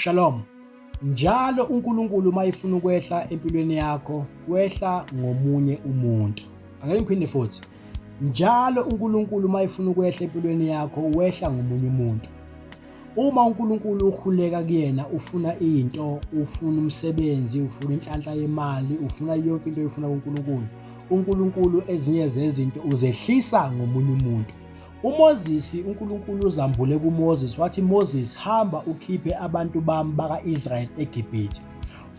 Shalom. Njalo uNkulunkulu uma efuna ukwehla empilweni yakho, wehla ngomunye umuntu. Ake ngiphinde futhi. Njalo uNkulunkulu uma efuna ukwehla empilweni yakho, wehla ngomunye umuntu. Uma uNkulunkulu ukhuleka kuyena, ufuna into, ufuna umsebenzi, ufuna inhlanhla yemali, ufuna yonke into oyifuna kuNkulunkulu. uNkulunkulu ezinye zezinto uzehlisa ngomunye umuntu. uMoses, uNkulunkulu uzambule kuMoses wathi, Moses, hamba ukhiphe abantu bami baka-Israyeli eGibhithe.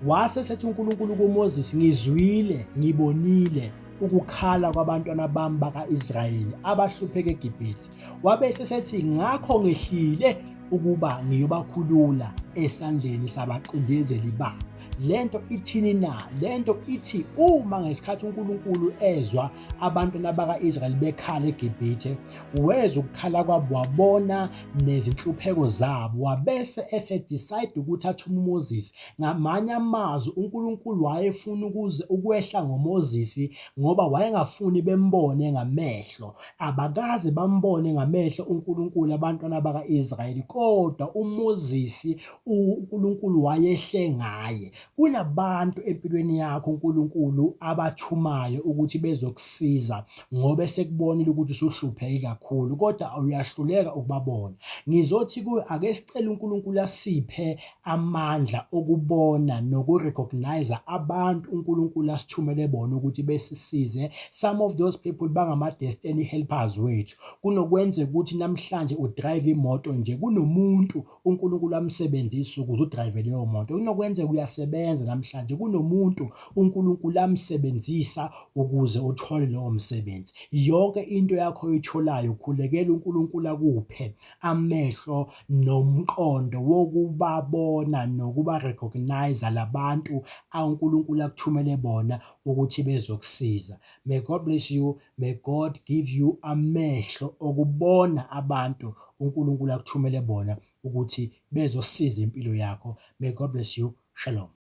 Wase sethi uNkulunkulu kuMoses, ngizwile, ngibonile ukukhala kwabantwana bami baka-Israyeli abahlupheka eGibhithe. Wabese sethi, ngakho ngehlile ukuba ngiyobakhulula esandleni sabacindezeli babo. Lento ithini na? Lento ithi uma ngesikhathi uNkulunkulu ezwa abantwana baka-Israyeli bekhala eGibhithe, wezwa ukukhala kwabo, wabona nezinhlupheko zabo, wabese esedecide ukuthi athume uMoses. Ngamanye amazwi, uNkulunkulu wayefuna ukwehla ngoMoses ngoba wayengafuni bembone ngamehlo. Abakaze bambone ngamehlo uNkulunkulu abantwana baka-Israyeli, kodwa uMoses uNkulunkulu wayehle ngaye. Kunabantu empilweni yakho uNkulunkulu abathumayo ukuthi bezokusiza ngoba esekubonile ukuthi usuhlupheke kakhulu, kodwa uyahluleka ukubabona. Ngizothi kuwe, ake sicele uNkulunkulu asiphe amandla okubona nokurecognize abantu uNkulunkulu asithumele bona ukuthi besisize. Some of those people bangama-destiny helpers wethu. Kunokwenzeka ukuthi namhlanje udrive imoto nje, kunomuntu uNkulunkulu amsebenzisa ukuze udrayive leyo moto. Kunokwenzeka uyasebenza namhlanje, kunomuntu uNkulunkulu amsebenzisa ukuze uthole lowo msebenzi. Yonke into yakho oyitholayo, khulekela uNkulunkulu akuphe amehlo nomqondo wokubabona nokuba-recognize labantu uNkulunkulu akuthumele bona ukuthi bezokusiza. May God bless you. May God give you amehlo okubona abantu uNkulunkulu akuthumele bona ukuthi bezosiza impilo yakho. May God bless you. Shalom.